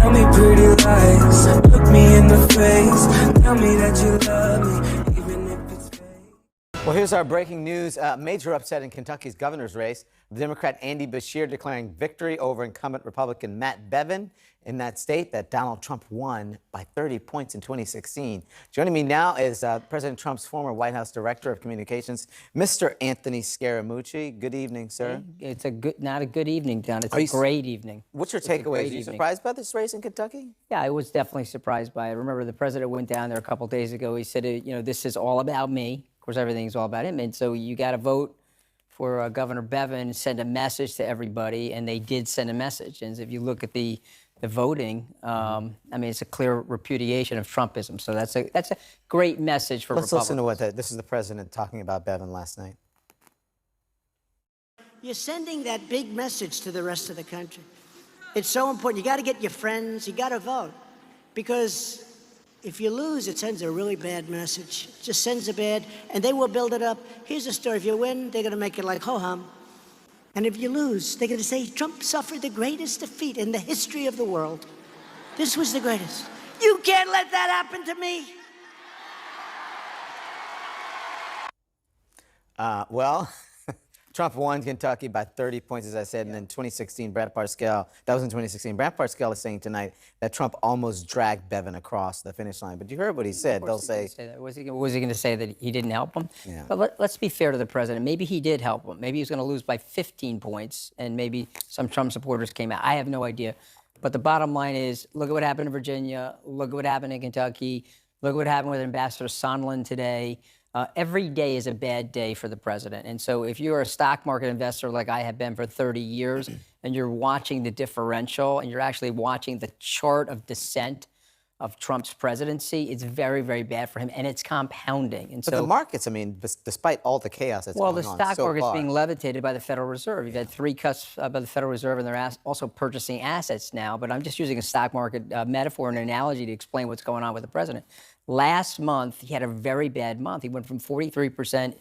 Tell me pretty lies, look me in the face. Tell me that you love me, even if it's fake. Well, here's our breaking news. Major upset in Kentucky's governor's race. Democrat Andy Beshear declaring victory over incumbent Republican Matt Bevin in that state that Donald Trump won by 30 points in 2016. Joining me now is President Trump's former White House Director of Communications, Mr. Anthony Scaramucci. Good evening, sir. It's not a good evening, Don. It's a great evening. What's your takeaway? Are you surprised by this race in Kentucky? Yeah, I was definitely surprised by it. Remember, the president went down there a couple days ago. He said, this is all about me. Of course, everything's all about him. And so you got to vote for Governor Bevin, send a message to everybody, and they did send a message. And if you look at the voting, I mean, it's a clear repudiation of Trumpism. So that's a great message for Let's Republicans. listen to what this is the president talking about Bevin last night. You're sending that big message to the rest of the country. It's so important. You got to get your friends. You got to vote. Because if you lose, it sends a really bad message. It just sends a bad, and they will build it up. Here's the story. If you win, they're going to make it like ho-hum. And if you lose, they're going to say, Trump suffered the greatest defeat in the history of the world. This was the greatest. You can't let that happen to me. Well, Trump won Kentucky by 30 points, as I said, and then 2016, Brad Parscale, that was in 2016. Brad Parscale is saying tonight that Trump almost dragged Bevin across the finish line. But you heard what he said. They'll say Was he going to say that he didn't help him? Yeah. But let's be fair to the president. Maybe he did help him. Maybe he was going to lose by 15 points, and maybe some Trump supporters came out. I have no idea. But the bottom line is, look at what happened in Virginia. Look at what happened in Kentucky. Look at what happened with Ambassador Sondland today. Every day is a bad day for the president. And so if you're a stock market investor like I have been for 30 years, and you're watching the differential, and you're actually watching the chart of descent of Trump's presidency, it's very, very bad for him, and it's compounding. And but the markets, I mean, despite all the chaos that's going on the stock so market's far, being levitated by the Federal Reserve. You've had 3 cuts by the Federal Reserve, and they're also purchasing assets now. But I'm just using a stock market metaphor and analogy to explain what's going on with the president. Last month, he had a very bad month. He went from 43%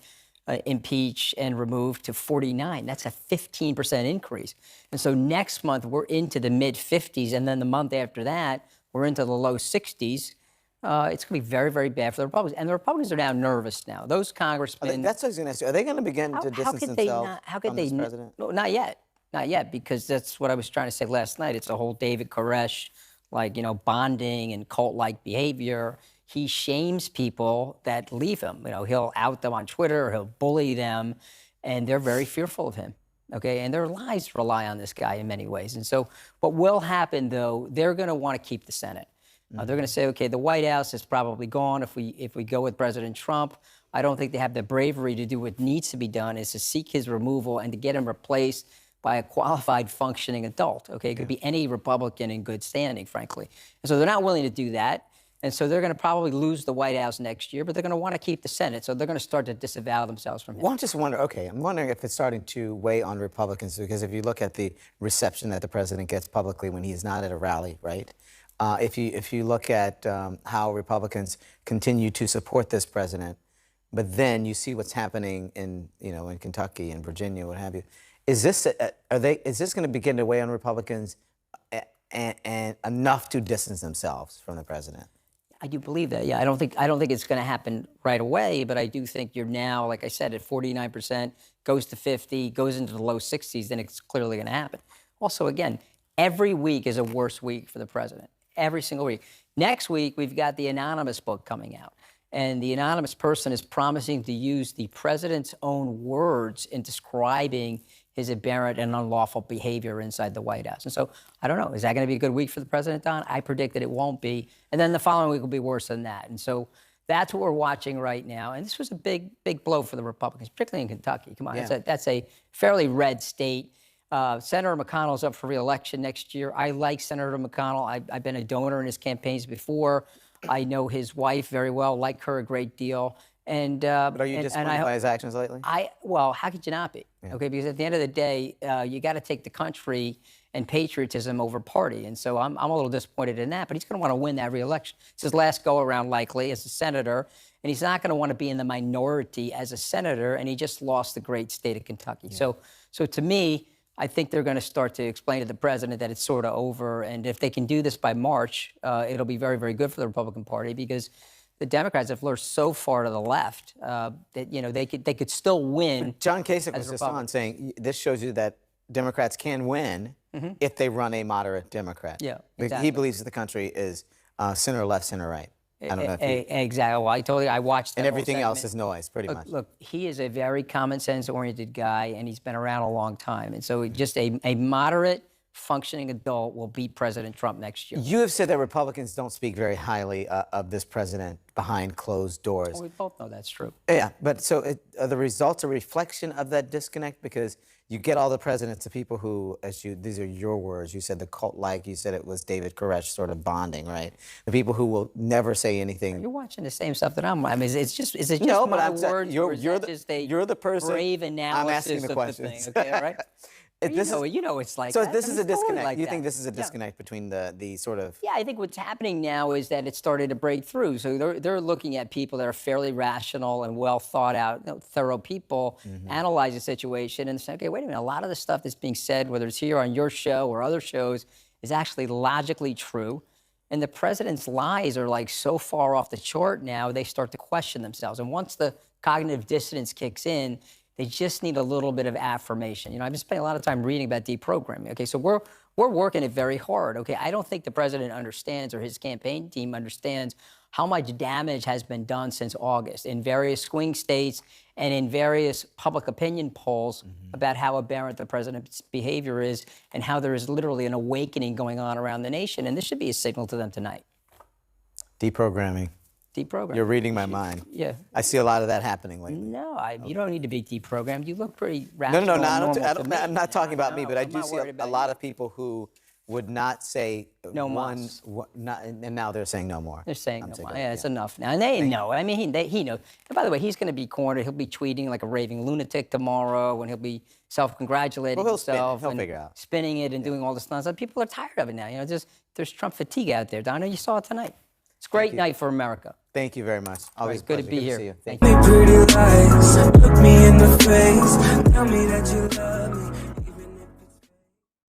impeach and removed to 49. That's a 15% increase. And so next month, we're into the mid-50s, and then the month after that, we're into the low 60s. It's going to be very, very bad for the Republicans. And the Republicans are now nervous now. Those congressmen... That's what I was going to ask you. Are they going to begin to distance themselves from this president? No, not yet. Not yet, because that's what I was trying to say last night. It's a whole David Koresh, bonding and cult-like behavior. He shames people that leave him. He'll out them on Twitter, or he'll bully them, and they're very fearful of him. Okay, and their lives rely on this guy in many ways. And so what will happen, though, they're going to want to keep the Senate. They're going to say, okay, the White House is probably gone if we go with President Trump. I don't think they have the bravery to do what needs to be done, is to seek his removal and to get him replaced by a qualified, functioning adult. Okay, it could be any Republican in good standing, frankly. And so they're not willing to do that. And so they're going to probably lose the White House next year, but they're going to want to keep the Senate. So they're going to start to disavow themselves from him. Well, I'm wondering if it's starting to weigh on Republicans, because if you look at the reception that the president gets publicly when he's not at a rally, right? If you look at how Republicans continue to support this president, but then you see what's happening in Kentucky and Virginia, what have you, is this going to begin to weigh on Republicans and enough to distance themselves from the president? I do believe that. Yeah, I don't think it's going to happen right away, but I do think you're now, like I said, at 49%, goes to 50, goes into the low 60s, then it's clearly going to happen. Also, again, every week is a worse week for the president. Every single week. Next week, we've got the Anonymous book coming out. And the anonymous person is promising to use the president's own words in describing his aberrant and unlawful behavior inside the White House. And so, I don't know, is that going to be a good week for the president, Don? I predict that it won't be. And then the following week will be worse than that. And so that's what we're watching right now. And this was a big, big blow for the Republicans, particularly in Kentucky. Come on, yeah. That's a fairly red state. Senator McConnell's up for re-election next year. I like Senator McConnell. I've been a donor in his campaigns before. I know his wife very well, like her a great deal. But are you disappointed by his actions lately? Well, how could you not be? Yeah. Okay, because at the end of the day, you got to take the country and patriotism over party. And so I'm a little disappointed in that, but he's going to want to win that re-election. It's his last go-around, likely, as a senator, and he's not going to want to be in the minority as a senator, and he just lost the great state of Kentucky. Yeah. So to me, I think they're going to start to explain to the president that it's sort of over. And if they can do this by March, it'll be very, very good for the Republican Party because the Democrats have lurched so far to the left that they could still win. John Kasich was as just on saying this shows you that Democrats can win if they run a moderate Democrat. Yeah, He exactly. believes that the country is center left, center right. I don't know if you, Exactly. Well, I watched that and whole everything else segment. is noise, pretty much. Look, he is a very common sense oriented guy, and he's been around a long time. And so just a moderate, functioning adult will beat President Trump next year. You have said that Republicans don't speak very highly of this president behind closed doors. Well, we both know that's true. Yeah, but so are the results a reflection of that disconnect? Because you get all the presidents of people who, these are your words, you said the cult-like, you said it was David Koresh sort of bonding, right? The people who will never say anything. You're watching the same stuff that I'm. I mean, is it just No, but my I'm saying words? or is that just a you're the person. brave analysis I'm asking the of questions. the thing? Okay, all right. You know it's like so that. this I is mean, a it's totally disconnect. like You that. think this is a Yeah. disconnect between the sort of Yeah, I think what's happening now is that it's started to break through. So they're looking at people that are fairly rational and well thought out, thorough people, analyze the situation and say, okay, wait a minute, a lot of the stuff that's being said, whether it's here on your show or other shows, is actually logically true. And the president's lies are like so far off the chart now, they start to question themselves. And once the cognitive dissonance kicks in, they just need a little bit of affirmation. I've been spending a lot of time reading about deprogramming. Okay, so we're working it very hard. Okay, I don't think the president understands or his campaign team understands how much damage has been done since August in various swing states and in various public opinion polls about how aberrant the president's behavior is and how there is literally an awakening going on around the nation. And this should be a signal to them tonight. deprogramming. Deprogram. You're reading my mind. Yeah. I see a lot of that happening lately. No, you don't need to be deprogrammed. You look pretty No, rational. no, no. and normal to me. I'm not talking about me, but I I'm do not see worried a about lot you. of people who would not say No one, mas. and now they're saying no more. They're saying I'm no saying more. no, Yeah, it's enough now. And they know. I mean, he knows. And by the way, he's going to be cornered. He'll be tweeting like a raving lunatic tomorrow, and he'll be self-congratulating Well, he'll spin it. himself He'll and figure it out. spinning it and doing all this nonsense. People are tired of it now. There's Trump fatigue out there. Donna, you saw it tonight. It's a great night for America. Thank you very much. Always Right, good to a be pleasure. here. See you. Thank Thank me pretty lies, look me in the face, tell me that you love me.